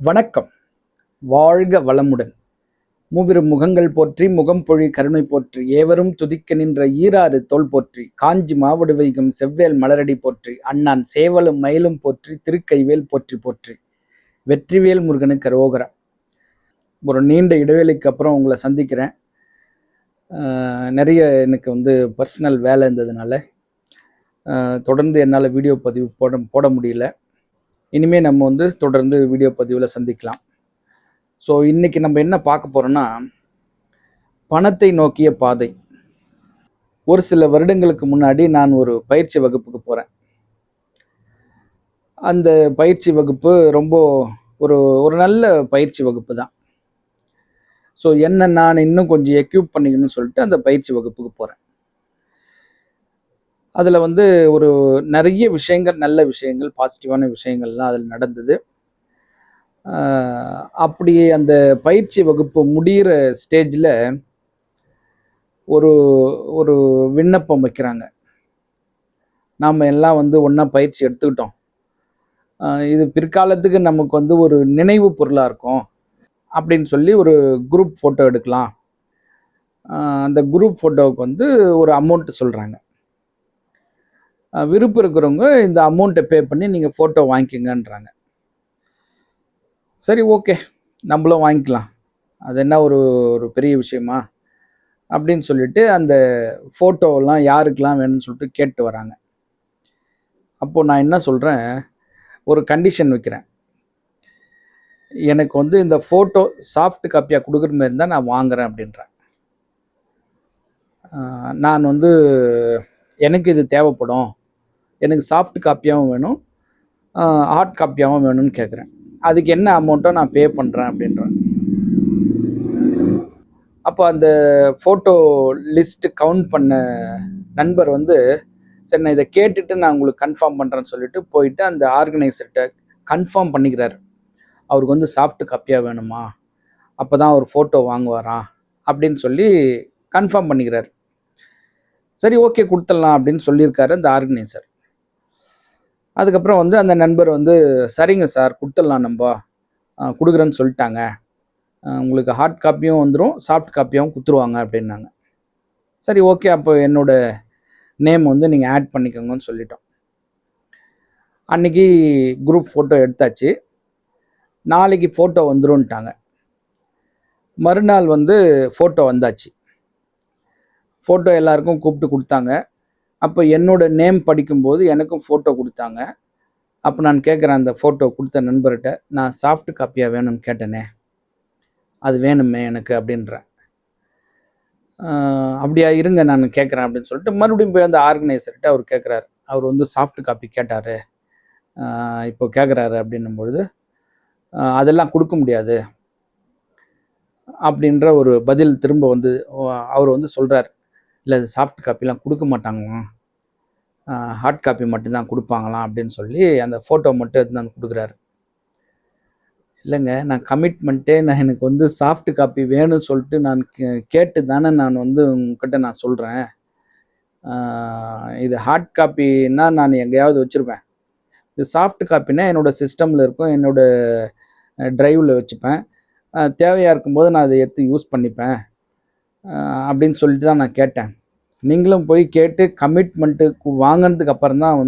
வணக்கம். வாழ்க வளமுடன். மூவிரு முகங்கள் போற்றி முகம்பொழி கருணை போற்றி ஏவரும் துதிக்க நின்ற ஈராறு தோள் போற்றி காஞ்சி மாவடு வைகும் செவ்வேல் மலரடி போற்றி அண்ணான் சேவலும் மயிலும் போற்றி திருக்கைவேல் போற்றி போற்றி வெற்றிவேல் முருகனுக்கு அரோகரா. ஒரு நீண்ட இடைவெளிக்கு அப்புறம் உங்களை சந்திக்கிறேன். நிறைய எனக்கு பர்சனல் வேலை இருந்ததுனால தொடர்ந்து என்னால் வீடியோ பதிவு போட முடியல. இனிமேல் நம்ம தொடர்ந்து வீடியோ பதிவில் சந்திக்கலாம். ஸோ இன்றைக்கி நம்ம என்ன பார்க்க போகிறோன்னா, பணத்தை நோக்கிய பாதை. ஒரு சில வருடங்களுக்கு முன்னாடி நான் ஒரு பயிற்சி வகுப்புக்கு போகிறேன். அந்த பயிற்சி வகுப்பு ரொம்ப ஒரு ஒரு நல்ல பயிற்சி வகுப்பு தான். ஸோ நான் இன்னும் கொஞ்சம் எக்யூப் பண்ணிக்கணும்னு சொல்லிட்டு அந்த பயிற்சி வகுப்புக்கு போகிறேன். அதில் ஒரு நிறைய விஷயங்கள், நல்ல விஷயங்கள், பாசிட்டிவான விஷயங்கள்லாம் அதில் நடந்தது. அப்படி அந்த பயிற்சி வகுப்பு முடிகிற ஸ்டேஜில் ஒரு ஒரு விண்ணப்பம் வைக்கிறாங்க. நாம் எல்லாம் ஒன்றா பயிற்சி எடுத்துக்கிட்டோம், இது பிற்காலத்துக்கு நமக்கு ஒரு நினைவு பொருளாக இருக்கும் அப்படின்னு சொல்லி ஒரு குரூப் ஃபோட்டோ எடுக்கலாம். அந்த குரூப் ஃபோட்டோவுக்கு ஒரு அமௌண்ட்டு சொல்கிறாங்க. விருப்பம் இருக்கிறவங்க இந்த அமௌண்ட்டை பே பண்ணி நீங்கள் ஃபோட்டோ வாங்கிக்கங்கன்றாங்க. சரி, ஓகே, நம்மளும் வாங்கிக்கலாம், அது என்ன ஒரு பெரிய விஷயமா அப்படின்னு சொல்லிட்டு அந்த ஃபோட்டோவெல்லாம் யாருக்கெல்லாம் வேணும்னு சொல்லிட்டு கேட்டு வராங்க. அப்போது நான் என்ன சொல்கிறேன், ஒரு கண்டிஷன் வைக்கிறேன். எனக்கு இந்த ஃபோட்டோ சாஃப்ட் காப்பியாக கொடுக்குற மாதிரி இருந்தால் நான் வாங்குகிறேன் அப்படின்றேன். நான் எனக்கு இது தேவைப்படும், எனக்கு சாஃப்ட் காப்பியாகவும் வேணும், ஹார்ட் காப்பியாகவும் வேணும்னு கேட்குறேன். அதுக்கு என்ன அமௌண்ட்டோ நான் பே பண்ணுறேன் அப்படின்றேன். அப்போ அந்த ஃபோட்டோ லிஸ்ட்டு கவுண்ட் பண்ண நண்பர் சரி, நான் இதை கேட்டுட்டு நான் உங்களுக்கு கன்ஃபார்ம் பண்ணுறேன்னு சொல்லிட்டு போயிட்டு அந்த ஆர்கனைசர்கிட்ட கன்ஃபார்ம் பண்ணிக்கிறார். அவருக்கு சாஃப்ட் காப்பியாக வேணுமா, அப்போ தான் அவர் ஃபோட்டோ வாங்குவாராம் அப்படின்னு சொல்லி கன்ஃபார்ம் பண்ணிக்கிறார். சரி, ஓகே, கொடுத்துடலாம் அப்படின்னு சொல்லியிருக்காரு அந்த ஆர்கனைசர். அதுக்கப்புறம் அந்த நண்பர் சரிங்க சார், கொடுத்துடலாம், நம்ம கொடுக்குறேன்னு சொல்லிட்டாங்க, உங்களுக்கு ஹார்ட் காப்பியும் வந்துடும், சாஃப்ட் காப்பியாகவும் கொடுத்துருவாங்க அப்படின்னாங்க. சரி, ஓகே, அப்போ என்னோடய நேம் நீங்கள் ஆட் பண்ணிக்கோங்கன்னு சொல்லிட்டோம். அன்றைக்கி குரூப் ஃபோட்டோ எடுத்தாச்சு. நாளைக்கு ஃபோட்டோ வந்துரும்ட்டாங்க. மறுநாள் ஃபோட்டோ வந்தாச்சு. ஃபோட்டோ எல்லாருக்கும் கூப்பிட்டு கொடுத்தாங்க. அப்போ என்னோடய நேம் படிக்கும்போது எனக்கும் ஃபோட்டோ கொடுத்தாங்க. அப்போ நான் கேட்குறேன் அந்த ஃபோட்டோ கொடுத்த நண்பர்கிட்ட, நான் சாஃப்ட் காப்பியாக வேணும்னு கேட்டேனே, அது வேணுமே எனக்கு அப்படின்றேன். அப்படியா, இருங்க நான் கேட்குறேன் அப்படின்னு சொல்லிட்டு மறுபடியும் போய் அந்த ஆர்கனைசர்கிட்ட அவர் கேட்குறாரு. அவர் சாஃப்ட் காப்பி கேட்டார், இப்போ கேட்குறாரு அப்படின்னும்பொழுது அதெல்லாம் கொடுக்க முடியாது அப்படின்ற ஒரு பதில் திரும்ப அவர் சொல்கிறார். இல்லை, சாஃப்ட் காப்பிலாம் கொடுக்க மாட்டாங்களாம், ஹார்ட் காப்பி மட்டும்தான் கொடுப்பாங்களாம் அப்படின்னு சொல்லி அந்த ஃபோட்டோ மட்டும் எடுத்து கொடுக்குறாரு. இல்லைங்க, நான் கமிட்மெண்ட்டே, நான் எனக்கு சாஃப்ட் காப்பி வேணும்னு சொல்லிட்டு நான் கேட்டு தானே நான் உங்ககிட்ட நான் சொல்கிறேன். இது ஹார்ட் காப்பின்னா நான் எங்கேயாவது வச்சுருப்பேன், இது சாஃப்ட் காப்பினா என்னோடய சிஸ்டமில் இருக்கும், என்னோடய ட்ரைவில் வச்சுப்பேன், தேவையாக இருக்கும்போது நான் அதை எடுத்து யூஸ் பண்ணிப்பேன் அப்படின்னு சொல்லிட்டு தான் நான் கேட்டேன். நீங்களும் போய் கேட்டு கமிட்மெண்ட்டு வாங்கினதுக்கு அப்புறம் தான்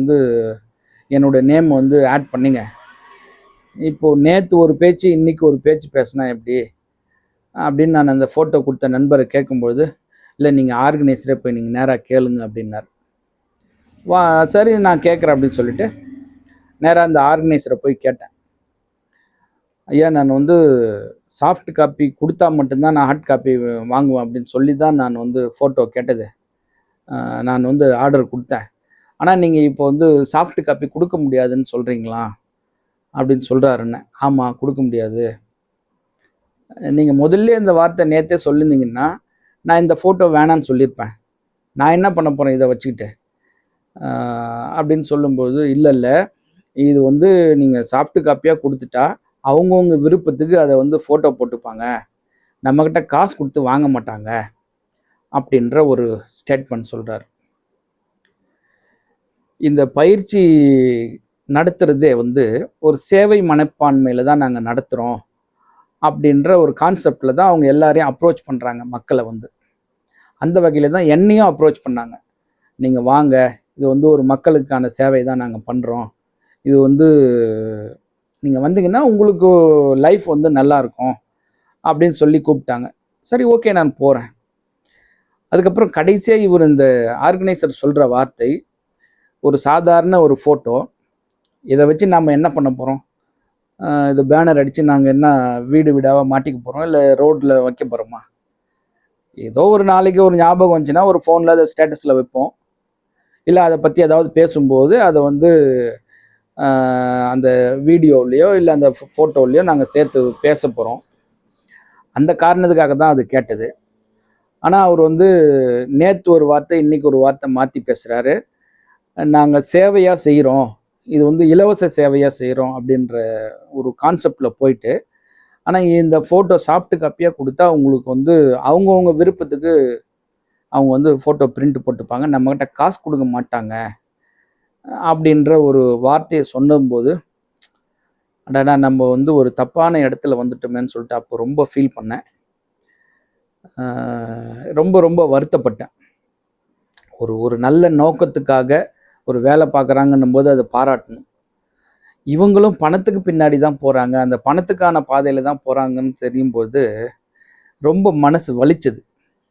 என்னோடய நேம் ஆட் பண்ணிங்க. இப்போது நேற்று ஒரு பேச்சு, இன்றைக்கி ஒரு பேச்சு பேசினா எப்படி அப்படின்னு நான் அந்த ஃபோட்டோ கொடுத்த நண்பரை கேட்கும்பொழுது, இல்லை, நீங்கள் ஆர்கனைசரே போய் நீங்கள் நேராக கேளுங்க அப்படின்னார். சரி, நான் கேட்குறேன் அப்படின்னு சொல்லிட்டு நேராக அந்த ஆர்கனைசரை போய் கேட்டேன். ஐயா, நான் சாஃப்ட் காப்பி கொடுத்தா மட்டும்தான் நான் ஹார்ட் காப்பி வாங்குவேன் அப்படின்னு சொல்லி தான் நான் ஃபோட்டோ கேட்டது, நான் ஆர்டர் கொடுத்தேன். ஆனால் நீங்கள் இப்போ சாஃப்ட் காப்பி கொடுக்க முடியாதுன்னு சொல்கிறீங்களா அப்படின்னு சொல்கிறாருன்னு. ஆமாம், கொடுக்க முடியாது. நீங்கள் முதல்ல இந்த வார்த்தை நேற்றே சொல்லியிருந்தீங்கன்னா நான் இந்த ஃபோட்டோ வேணான்னு சொல்லியிருப்பேன், நான் என்ன பண்ண போகிறேன் இதை வச்சுக்கிட்டு அப்படின்னு சொல்லும்போது, இல்லை, இது நீங்கள் சாஃப்ட் காப்பியாக கொடுத்துட்டா அவங்கவுங்க விருப்பத்துக்கு அதை ஃபோட்டோ போட்டுப்பாங்க, நம்மக்கிட்ட காசு கொடுத்து வாங்க மாட்டாங்க அப்படின்ற ஒரு ஸ்டேட்மெண்ட் சொல்கிறார். இந்த பயிற்சி நடத்துறதே வந்து ஒரு சேவை மனப்பான்மையில தான் நாங்க நடத்துறோம். அப்படின்ற ஒரு கான்செப்ட்ல தான் அவங்க எல்லாரையும் அப்ரோச் பண்றாங்க மக்கள வந்து. அந்த வகையில தான் என்னையும் அப்ரோச் பண்ணாங்க. நீங்க வாங்க. இது வந்து ஒரு மக்களுக்கான சேவை தான் நாங்க பண்றோம். இது வந்து நீங்க வந்தீங்கன்னா உங்களுக்கு லைஃப் வந்து நல்லாருக்கும். அப்படின்னு சொல்லி கூப்பிட்டாங்க. சரி ஓகே நான் போறேன். அதுக்கப்புறம் கடைசியா இவரு இந்த ஆர்கனைசர் சொல்ற வார்த்தை, ஒரு சாதாரண ஒரு ஃபோட்டோ. இத வச்சு நாம என்ன பண்ண போறோம்? இது பேனர் அடிச்சு நாங்க என்ன வீடு வீடாவா மாட்டிக்க போறோம்? இல்ல ரோட்ல வைக்க போறோமா? ஏதோ ஒரு நாளைக்கு ஒரு ஞாபகம் வந்துச்சுன்னா, ஒரு ஃபோன்ல அத ஸ்டேட்டஸ்ல வைப்போம். இல்ல அத பத்தி ஏதாவது பேசும்போது, அத வந்து அ அந்த வீடியோலயோ, இல்ல அந்த ஃபோட்டோலயோ நாங்க சேர்த்து பேசப் போறோம். அந்த காரணத்துக்காக தான் அது கேட்டது. ஆனா, அவரு வந்து நேத்து ஒரு வார்த்தை, இன்னைக்கு ஒரு வார்த்தை மாத்தி பேசுறாரு. நாங்க சேவையா செய்றோம். இது வந்து இலவச சேவையா செய்றோம் அப்படின்ற ஒரு கான்செப்ட்ல போயிட்டு, ஆனா இந்த ஃபோட்டோ சாஃப்ட் காப்பியா குடுத்தா உங்களுக்கு வந்து அவங்கவங்க விருப்பத்துக்கு அவங்க வந்து ஃபோட்டோ பிரிண்ட் போட்டுப்பாங்க. நம்மகிட்ட காசு குடுக்க மாட்டாங்க. அப்படின்ற ஒரு வார்த்தைய சொன்னம்போது, அடடா! நம்ம வந்து ஒரு தப்பான இடத்துல வந்துட்டோமேன்னு சொல்லிட்டு அப்போ ரொம்ப ஃபீல் பண்ணேன். அ ரொம்ப ரொம்ப வருத்தப்பட்டேன். ஒரு ஒரு நல்ல நோக்கத்துக்காக ஒரு வேலை பார்க்குறாங்கன்னும்போது அத பாராட்டணும். இவங்களும் பணத்துக்கு பின்னாடி தான் போறாங்க. அந்த பணத்துக்கான பாதையில தான் போறாங்கன்னு தெரியும்போது, ரொம்ப மனசு வலிச்சது.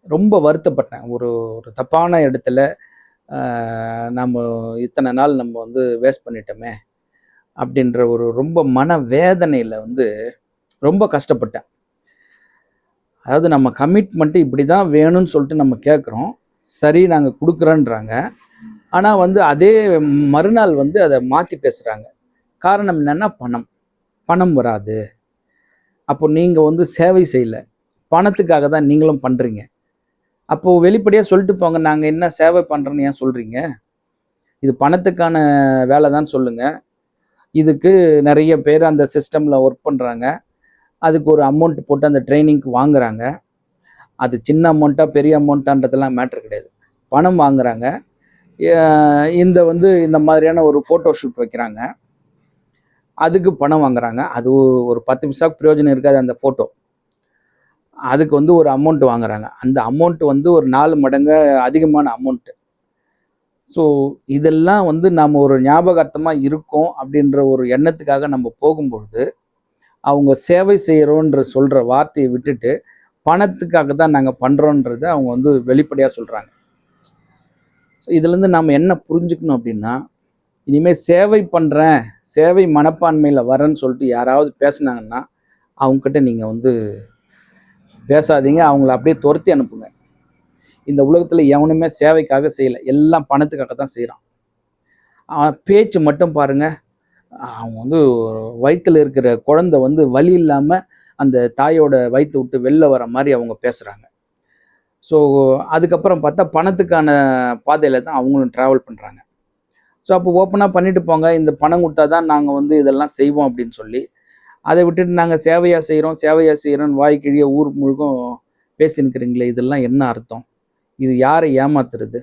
ரொம்ப வருத்தப்பட்டேன். ஒரு ஒரு தப்பான இடத்துல அ நம்ம இத்தன நாள் நம்ம வந்து வேஸ்ட் பண்ணிட்டோமே! அப்டின்ற ஒரு ரொம்ப மனவேதனையில வந்து ரொம்ப கஷ்டப்பட்டேன். அதாவது நம்ம கமிட்மெண்ட் இப்படி தான் வேணும்னு சொல்லிட்டு நம்ம கேட்குறோம். சரி நாங்க குடுக்குறோன்றாங்க. ஆனா வந்து அதே மறுநாள் வந்து அத மாத்தி பேசுறாங்க. காரணம் என்னன்னா பணம். பணம் வராது. அப்போ நீங்க வந்து சேவை செய்யல. பணத்துக்காக தான் நீங்களும் பண்றீங்க. அப்போ வெளிப்படையா சொல்லிட்டு போங்க. நாங்க என்ன சேவை பண்றோம்ன்னு ஏன் சொல்றீங்க? இது பணத்துக்கான வேல தான் சொல்லுங்க. இதுக்கு நெறைய பேர் அந்த சிஸ்டம்ல ஒர்க் பண்றாங்க. அதுக்கு ஒரு அமௌண்ட் போட்டு அந்த ட்ரெய்னிங்க்கு வாங்குறாங்க. அது சின்ன அமௌண்ட்டா, பெரிய அமௌண்ட்டான்றதெல்லாம் மேட்டர் கிடையாது. பணம் வாங்குறாங்க. இந்த வந்து இந்த மாதிரியான ஒரு ஃபோட்டோ ஷூட் வைக்கிறாங்க. அதுக்கு பணம் வாங்குறாங்க. அது ஒரு 10 பைசாவுக்கு பிரயோஜனம் இருக்காது அந்த ஃபோட்டோ. அதுக்கு வந்து ஒரு அமௌண்ட் வாங்குறாங்க. அந்த அமௌண்ட் வந்து ஒரு 4 மடங்கு அதிகமான அமௌண்ட். ஸோ இதெல்லாம் வந்து நம்ம ஒரு ஞாபகார்த்தமா இருக்கோம் அப்படின்ற ஒரு எண்ணத்துக்காக நம்ம போகும்பொழுது, அவங்க சேவை செய்றோன்ற சொல்ற வார்த்தைய விட்டுட்டு, பணத்துக்காக தான் நாங்க பண்றோன்றத அவங்க வந்து வெளிப்படையா சொல்றாங்க. ஸோ இதுலருந்து நாம என்ன புரிஞ்சுக்கணும் அப்படின்னா, இனிமே சேவை பண்றேன், சேவை மனப்பான்மையில வரேன்னு சொல்லிட்டு யாராவது பேசுனாங்கன்னா, அவங்ககிட்ட நீங்க வந்து பேசாதீங்க. அவங்கள அப்படியே தொரத்தி அனுப்புங்க. இந்த உலகத்துல எவனுமே சேவைக்காக செய்யல. எல்லாம் பணத்துக்காக தான் செய்றான். பேச்சு மட்டும் பாருங்க. அவங்க வந்து வயித்துல இருக்கிற குழந்தை வந்து வலி இல்லாம அந்த தாயோட வயித்த விட்டு வெளில வர மாரி அவங்க பேசுறாங்க. ஸோ அதுக்கப்புறம் பார்த்தா பணத்துக்கான பாதையில தான் அவங்களும் டிராவல் பண்றாங்க. ஸோ அப்போ ஓப்பனா பண்ணிட்டு போங்க. இந்த பணம் குடுத்தா தான் நாங்க வந்து இதெல்லாம் செய்வோம் அப்படின்னு சொல்லி, அத விட்டுட்டு நாங்க சேவையா செய்றோம், சேவையா செய்றோம்ன்னு வாய் கிழிய ஊர் முழுக்கும் பேசின்னுக்கிறீங்களே, இதெல்லாம் என்ன அர்த்தம்? இது யார ஏமாத்துறது?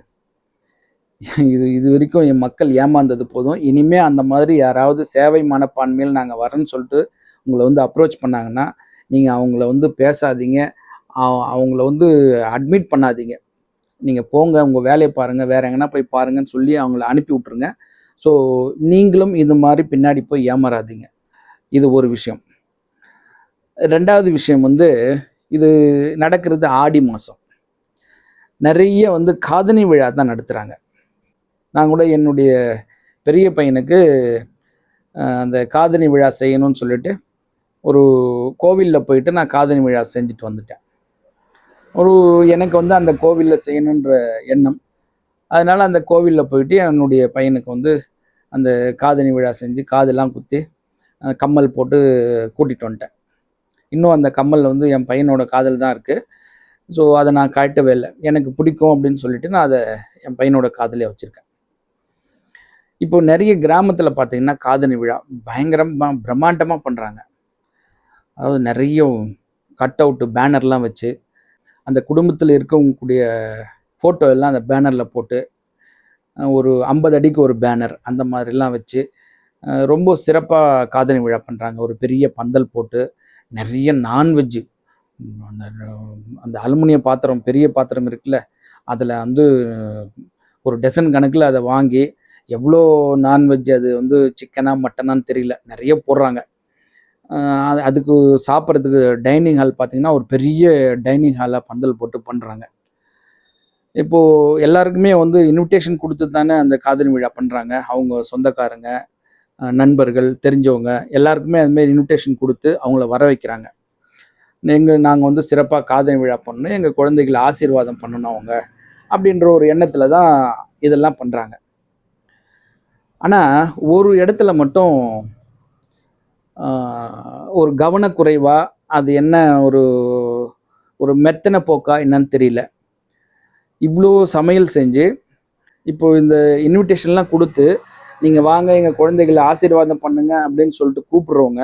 இதுவரைக்கும் என் மக்கள் ஏமாந்தது போதும். இனிமே அந்த மாதிரி யாராவது சேவை மனப்பான்மையில நாங்க வர்றோன்னு சொல்ட்டு உங்கள வந்து அப்ரோச் பண்ணாங்கன்னா, நீங்க அவங்கள வந்து பேசாதீங்க. அவங்கள வந்து அட்மிட் பண்ணாதீங்க. நீங்க போங்க, உங்க வேலைய பாருங்க, வேற எங்கனா போய் பாருங்கன்னு சொல்லி அவங்கள அனுப்பி விட்டுருங்க. ஸோ நீங்களும் இது மாரி பின்னாடி போய் ஏமாறாதீங்க. இது ஒரு விஷயம். 2வது விஷயம் வந்து, இது நடக்கிறது ஆடி மாசம். நெறைய வந்து காதணி விழா தான் நடத்துறாங்க. நான் கூட என்னுடைய பெரிய பையனுக்கு அந்த காதணி விழா செய்யணும்னு சொல்லிட்டு, ஒரு கோவில்ல போயிட்டு நான் காதணி விழா செஞ்சுட்டு வந்துட்டேன். ஒரு எனக்கு வந்து அந்த கோவில்ல செய்யணுன்ற எண்ணம். அதனால அந்த கோவில்ல போயிட்டு என்னுடைய பையனுக்கு வந்து அந்த காதணி விழா செஞ்சு, காதெல்லாம் குத்தி, கம்மல் போட்டு கூட்டிட்டு வந்துட்டேன். இன்னும் அந்த கம்மல் வந்து என் பையனோட காதுல தான் இருக்கு. ஸோ அத நான் கழட்டவே இல்ல. எனக்கு பிடிக்கும் அப்படின்னு சொல்லிட்டு நான் அத என் பையனோட காதுலயே வச்சிருக்கேன். இப்போ நெறைய கிராமத்தில பார்த்தீங்கன்னா, காதணி விழா பயங்கரமா பிரம்மாண்டமா பண்றாங்க. அதாவது நெறைய கட் அவுட் பேனர்லாம் வச்சு, அந்த குடும்பத்தில இருக்கவங்கக்கூடிய ஃபோட்டோ எல்லாம் அந்த பேனர்ல போட்டு, ஒரு 50 அடிக்கு ஒரு பேனர் அந்த மாதிரிலாம் வச்சு, ரொம்ப சிறப்பாக காதணி விழா பண்ணுறாங்க. ஒரு பெரிய பந்தல் போட்டு நிறைய நான்வெஜ்ஜு, அந்த அந்த அலுமினிய பாத்திரம், பெரிய பாத்திரம் இருக்குல்ல, அதில் வந்து ஒரு டசன் கணக்கில் அதை வாங்கி எவ்வளோ நான்வெஜ், அது வந்து சிக்கனா மட்டனான்னு தெரியல, நிறைய போடுறாங்க. அதுக்கு சாப்பிட்றதுக்கு டைனிங் ஹால் பார்த்தீங்கன்னா ஒரு பெரிய டைனிங் ஹாலாக பந்தல் போட்டு பண்ணுறாங்க. இப்போது எல்லாருக்குமே வந்து இன்விடேஷன் கொடுத்து தானே அந்த காதணி விழா பண்ணுறாங்க. அவங்க சொந்தக்காரங்க, நண்பர்கள், தெரிஞ்சவங்க எல்லாருக்குமே அதுமாரி இன்விடேஷன் கொடுத்து அவங்கள வர வைக்கிறாங்க. நாங்கள் வந்து சிறப்பாக காதணி விழா பண்ணணும், எங்கள் குழந்தைகளை ஆசீர்வாதம் பண்ணணும் அவங்க, அப்படின்ற ஒரு எண்ணத்தில் தான் இதெல்லாம் பண்ணுறாங்க. ஆனால் ஒரு இடத்துல மட்டும் ஒரு கவனக்குறைவா, அது என்ன ஒரு ஒரு மெத்தன போக்கா என்னன்னு தெரியல. இவ்வளோ சமையல் செஞ்சு, இப்போ இந்த இன்விடேஷன்லாம் கொடுத்து, நீங்கள் வாங்க எங்கள் குழந்தைகளை ஆசீர்வாதம் பண்ணுங்க அப்படின்னு சொல்லிட்டு கூப்பிட்றவங்க,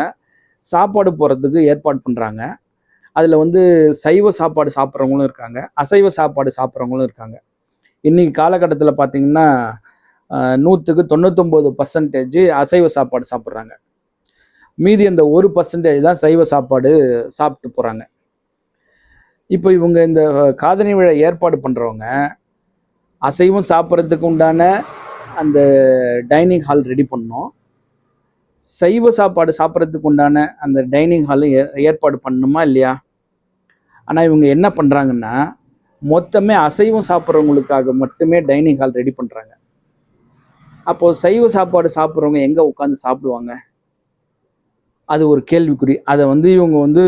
சாப்பாடு போடுறதுக்கு ஏற்பாடு பண்ணுறாங்க. அதில் வந்து சைவ சாப்பாடு சாப்பிட்றவங்களும் இருக்காங்க, அசைவ சாப்பாடு சாப்பிட்றவங்களும் இருக்காங்க. இன்றைக்கி காலகட்டத்தில் பார்த்தீங்கன்னா 100க்கு 99% அசைவ சாப்பாடு சாப்பிட்றாங்க. மீதி அந்த 1% தான் சைவ சாப்பாடு சாப்பிட்டு போகிறாங்க. இப்போ இவங்க இந்த காதணி விழா ஏற்பாடு பண்ணுறவங்க அசைவம் சாப்பிட்றதுக்கு உண்டான அந்த டைனிங் ஹால் ரெடி பண்ணணும், சைவ சாப்பாடு சாப்பிட்றதுக்கு உண்டான அந்த டைனிங் ஹாலும் ஏற்பாடு பண்ணணுமா இல்லையா? ஆனால் இவங்க என்ன பண்ணுறாங்கன்னா, மொத்தமே அசைவம் சாப்பிட்றவங்களுக்காக மட்டுமே டைனிங் ஹால் ரெடி பண்ணுறாங்க. அப்போது சைவ சாப்பாடு சாப்பிட்றவங்க எங்கே உட்காந்து சாப்பிடுவாங்க? அது ஒரு கேள்விக்குறி. அதை வந்து இவங்க வந்து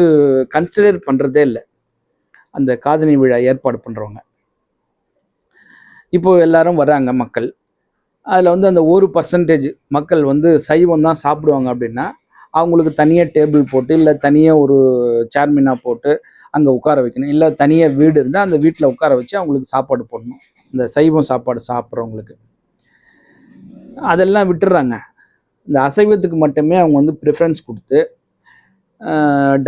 கன்சிடர் பண்ணுறதே இல்லை, அந்த காதணி விழா ஏற்பாடு பண்ணுறவங்க. இப்போ எல்லாரும் வராங்க மக்கள். அதில் வந்து அந்த 1% மக்கள் வந்து சைவம் தான் சாப்பிடுவாங்க அப்படின்னா, அவங்களுக்கு தனியாக டேபிள் போட்டு, இல்லை தனியாக ஒரு சேர்மினாக போட்டு அங்கே உட்கார வைக்கணும். இல்லை தனியாக வீடு இருந்தால் அந்த வீட்டில் உட்கார வச்சு அவங்களுக்கு சாப்பாடு போடணும், இந்த சைவம் சாப்பாடு சாப்பிட்றவங்களுக்கு. அதெல்லாம் விட்டுடுறாங்க. இந்த அசைவத்துக்கு மட்டுமே அவங்க வந்து ப்ரிஃபரன்ஸ் கொடுத்து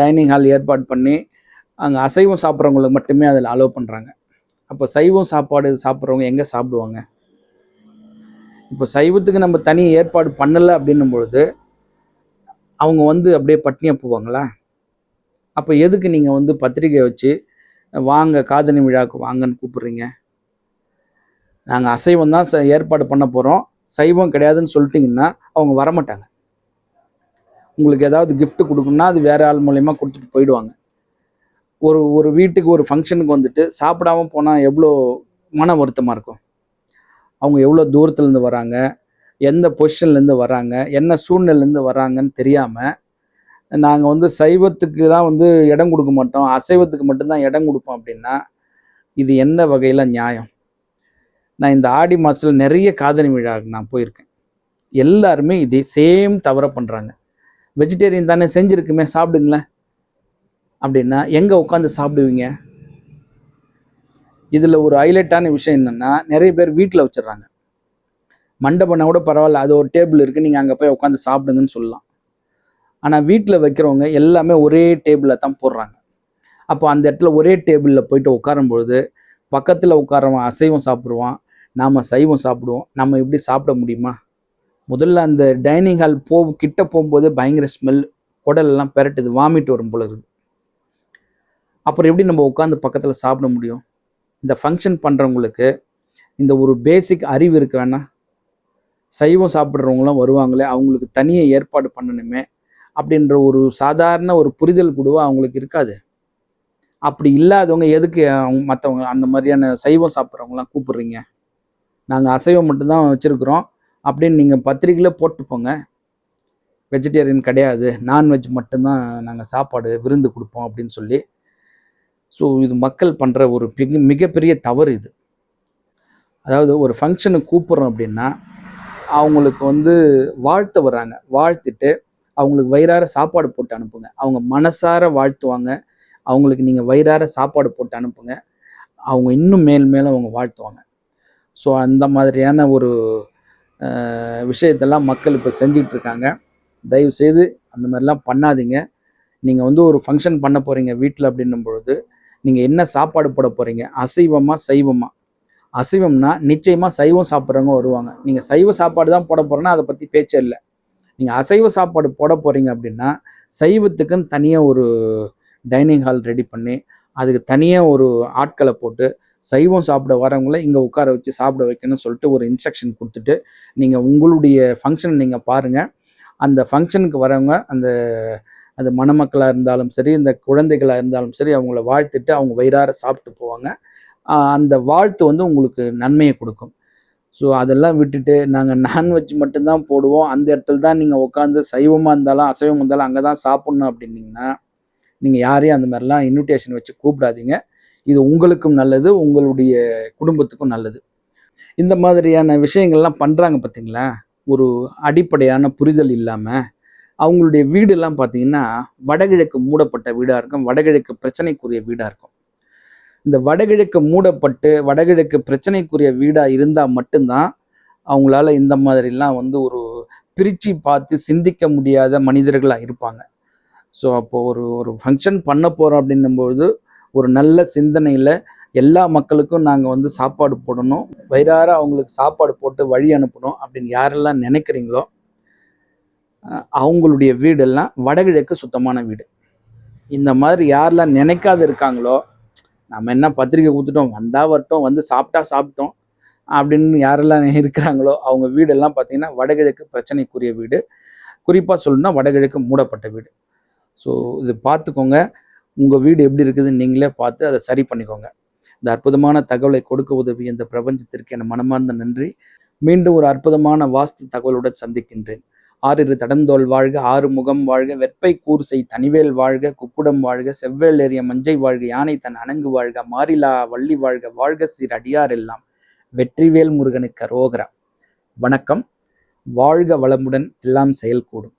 டைனிங் ஹால் ஏற்பாடு பண்ணி அங்கே அசைவம் சாப்பிட்றவங்களுக்கு மட்டுமே அதில் அலோவ் பண்ணுறாங்க. அப்போ சைவம் சாப்பாடு சாப்பிட்றவங்க எங்கே சாப்பிடுவாங்க? இப்போ சைவத்துக்கு நம்ம தனி ஏற்பாடு பண்ணலை அப்படின்னும் பொழுது அவங்க வந்து அப்படியே பட்னியாக போவாங்களா? அப்போ எதுக்கு நீங்கள் வந்து பத்திரிக்கை வச்சு வாங்க காதணி விழாவுக்கு வாங்கன்னு கூப்பிட்றீங்க? நாங்கள் அசைவம் தான் ஏற்பாடு பண்ண போகிறோம், சைவம் கிடையாதுன்னு சொல்லிட்டிங்கன்னா அவங்க வரமாட்டாங்க. உங்களுக்கு ஏதாவது கிஃப்ட் கொடுக்கணும்னா அது வேறு ஆள் மூலயமா கொடுத்துட்டு போயிடுவாங்க. ஒரு வீட்டுக்கு ஒரு ஃபங்க்ஷனுக்கு வந்துட்டு சாப்பிடாம போனால் எவ்வளோ மன வருத்தமாக இருக்கும். அவங்க எவ்வளோ தூரத்துலேருந்து வராங்க, எந்த பொசிஷன்லேருந்து வராங்க, என்ன சூழ்நிலையிலேருந்து வராங்கன்னு தெரியாமல் நாங்கள் வந்து சைவத்துக்கு தான் வந்து இடம் கொடுக்க மாட்டோம், அசைவத்துக்கு மட்டும்தான் இடம் கொடுப்போம் அப்படின்னா இது எந்த வகையில் நியாயம்? நான் இந்த ஆடி மாதத்தில் நிறைய காதணி விழாவுக்கு நான் போயிருக்கேன். எல்லாருமே இதே சேம் தவறை பண்ணுறாங்க. வெஜிடேரியன் தானே செஞ்சுருக்குமே சாப்பிடுங்களேன் அப்படின்னா எங்கே உட்காந்து சாப்பிடுவீங்க? இதில் ஒரு ஹைலைட்டான விஷயம் என்னென்னா, நிறைய பேர் வீட்டில் வச்சிடுறாங்க. மண்டபம்னா கூட பரவாயில்ல, அது ஒரு டேபிள் இருக்குது, நீங்கள் அங்கே போய் உட்காந்து சாப்பிடுங்கன்னு சொல்லலாம். ஆனால் வீட்டில் வைக்கிறவங்க எல்லாமே ஒரே டேபிளில் தான் போடுறாங்க. அப்போ அந்த இடத்துல ஒரே டேபிளில் போயிட்டு உட்காரும்பொழுது பக்கத்தில் உட்காரவன் அசைவம் சாப்பிடுவான், நாம் சைவம் சாப்பிடுவோம். நம்ம இப்படி சாப்பிட முடியுமா? முதல்ல அந்த டைனிங் ஹால் கிட்ட போகும்போதே பயங்கர ஸ்மெல், குடலெல்லாம் பெரட்டுது, வாமிட் வரும் போல இருக்குது. அப்புறம் எப்படி நம்ம உட்காந்து பக்கத்தில் சாப்பிட முடியும்? இந்த ஃபங்க்ஷன் பண்ணுறவங்களுக்கு இந்த ஒரு பேசிக் அறிவு இருக்க வேணாம்? சைவம் சாப்பிட்றவங்களாம் வருவாங்களே, அவங்களுக்கு தனியாக ஏற்பாடு பண்ணணுமே அப்படின்ற ஒரு சாதாரண ஒரு புரிதல் கூடவா அவங்களுக்கு இருக்காது. அப்படி இல்லாதவங்க எதுக்கு மற்றவங்க அந்த மாதிரியான சைவம் சாப்பிட்றவங்களாம் கூப்பிட்றீங்க? நாங்கள் அசைவம் மட்டும்தான் வச்சுருக்குறோம் அப்படின்னு நீங்கள் பத்திரிக்கையில் போட்டு போங்க. வெஜிடேரியன் கிடையாது, நான்வெஜ் மட்டும்தான் நாங்கள் சாப்பாடு விருந்து கொடுப்போம் அப்படின்னு சொல்லி. ஸோ இது மக்கள் பண்ணுற ஒரு மிகப்பெரிய தவறு இது. அதாவது ஒரு ஃபங்க்ஷனுக்கு கூப்பிட்றோம் அப்படின்னா அவங்களுக்கு வந்து வாழ்த்த வர்றாங்க, வாழ்த்திட்டு அவங்களுக்கு வயிறார சாப்பாடு போட்டு அனுப்புங்க. அவங்க மனசார வாழ்த்துவாங்க, அவங்களுக்கு நீங்கள் வயிறார சாப்பாடு போட்டு அனுப்புங்க, அவங்க இன்னும் மேலும் அவங்க வாழ்த்துவாங்க. ஸோ அந்த மாதிரியான ஒரு விஷயத்தெல்லாம் மக்கள் இப்போ செஞ்சிகிட்ருக்காங்க. தயவுசெய்து அந்த மாதிரிலாம் பண்ணாதீங்க. நீங்கள் வந்து ஒரு ஃபங்க்ஷன் பண்ண போகிறீங்க வீட்டில் அப்படின்னும் பொழுது நீங்கள் என்ன சாப்பாடு போட போகிறீங்க? அசைவமா சைவமா? அசைவம்னா நிச்சயமாக சைவம் சாப்பிட்றவங்க வருவாங்க. நீங்கள் சைவ சாப்பாடு தான் போட போகிறோன்னா அதை பற்றி பேச்சே இல்லை. நீங்கள் அசைவ சாப்பாடு போட போகிறீங்க அப்படின்னா சைவத்துக்குன்னு தனியாக ஒரு டைனிங் ஹால் ரெடி பண்ணி அதுக்கு தனியாக ஒரு ஆட்களை போட்டு சைவம் சாப்பிட வரவங்கள இங்கே உட்கார வச்சு சாப்பிட வைக்கணும்னு சொல்லிட்டு ஒரு இன்ஸ்ட்ரக்ஷன் கொடுத்துட்டு நீங்கள் உங்களுடைய ஃபங்க்ஷன் நீங்கள் பாருங்கள். அந்த ஃபங்க்ஷனுக்கு வரவங்க அது மணமக்களாக இருந்தாலும் சரி, இந்த குழந்தைகளாக இருந்தாலும் சரி, அவங்கள வாழ்த்துட்டு அவங்க வயிறார சாப்பிட்டு போவாங்க. அந்த வாழ்த்து வந்து உங்களுக்கு நன்மையை கொடுக்கும். ஸோ அதெல்லாம் விட்டுட்டு நாங்கள் நான்வெஜ் மட்டும்தான் போடுவோம், அந்த இடத்துல தான் நீங்கள் உட்காந்து சைவமாக இருந்தாலும் அசைவம் இருந்தாலும் அங்கே தான் சாப்பிட்ணும் அப்படின்னீங்கன்னா நீங்கள் யாரையும் அந்த மாதிரிலாம் இன்விடேஷன் வச்சு கூப்பிடாதீங்க. இது உங்களுக்கும் நல்லது, உங்களுடைய குடும்பத்துக்கும் நல்லது. இந்த மாதிரியான விஷயங்கள்லாம் பண்ணுறாங்க பார்த்தீங்களா, ஒரு அடிப்படையான புரிதல் இல்லாமல் அவங்களுடைய வீடெல்லாம் பார்த்தீங்கன்னா வடகிழக்கு மூடப்பட்ட வீடாக இருக்கும், வடகிழக்கு பிரச்சனைக்குரிய வீடாக இருக்கும். இந்த வடகிழக்கு மூடப்பட்டு வடகிழக்கு பிரச்சனைக்குரிய வீடாக இருந்தால் மட்டும்தான் அவங்களால இந்த மாதிரிலாம் வந்து ஒரு பிரித்து பார்த்து சிந்திக்க முடியாத மனிதர்களாக இருப்பாங்க. ஸோ அப்போது ஒரு ஃபங்க்ஷன் பண்ண போகிறோம் அப்படின்னும்போது ஒரு நல்ல சிந்தனையில் எல்லா மக்களுக்கும் நாங்கள் வந்து சாப்பாடு போடணும், வயிறார அவங்களுக்கு சாப்பாடு போட்டு வழி அனுப்பணும் அப்படின்னு யாரெல்லாம் நினைக்கிறீங்களோ அவங்களுடைய வீடெல்லாம் வடகிழக்கு சுத்தமான வீடு. இந்த மாதிரி யாரெல்லாம் நினைக்காது இருக்காங்களோ, நம்ம என்ன பத்திரிக்கை கொடுத்துட்டோம், வந்தால் வரட்டும், வந்து சாப்பிட்டா சாப்பிட்டோம் அப்படின்னு யாரெல்லாம் இருக்கிறாங்களோ அவங்க வீடெல்லாம் பார்த்தீங்கன்னா வடகிழக்கு பிரச்சனைக்குரிய வீடு. குறிப்பாக சொல்லணும்னா வடகிழக்கு மூடப்பட்ட வீடு. ஸோ இது பார்த்துக்கோங்க. உங்கள் வீடு எப்படி இருக்குதுன்னு நீங்களே பார்த்து அதை சரி பண்ணிக்கோங்க. இந்த அற்புதமான தகவலை கொடுக்க உதவி இந்த பிரபஞ்சத்திற்கு என் மனமார்ந்த நன்றி. மீண்டும் ஒரு அற்புதமான வாஸ்து தகவலுடன் சந்திக்கின்றேன். ஆறிரு தடந்தோள் வாழ்க, ஆறு முகம் வாழ்க, வெப்பை கூர்சை தனிவேல் வாழ்க, குக்குடம் வாழ்க, செவ்வேல் ஏறிய மஞ்சை வாழ்க, யானை தன் அணங்கு வாழ்க, மாறிலா வள்ளி வாழ்க, வாழ்க சீர் அடியார் எல்லாம், வெற்றிவேல் முருகனுக்கு அரோகரா. வணக்கம். வாழ்க வளமுடன், எல்லாம் செயல்கூடும்.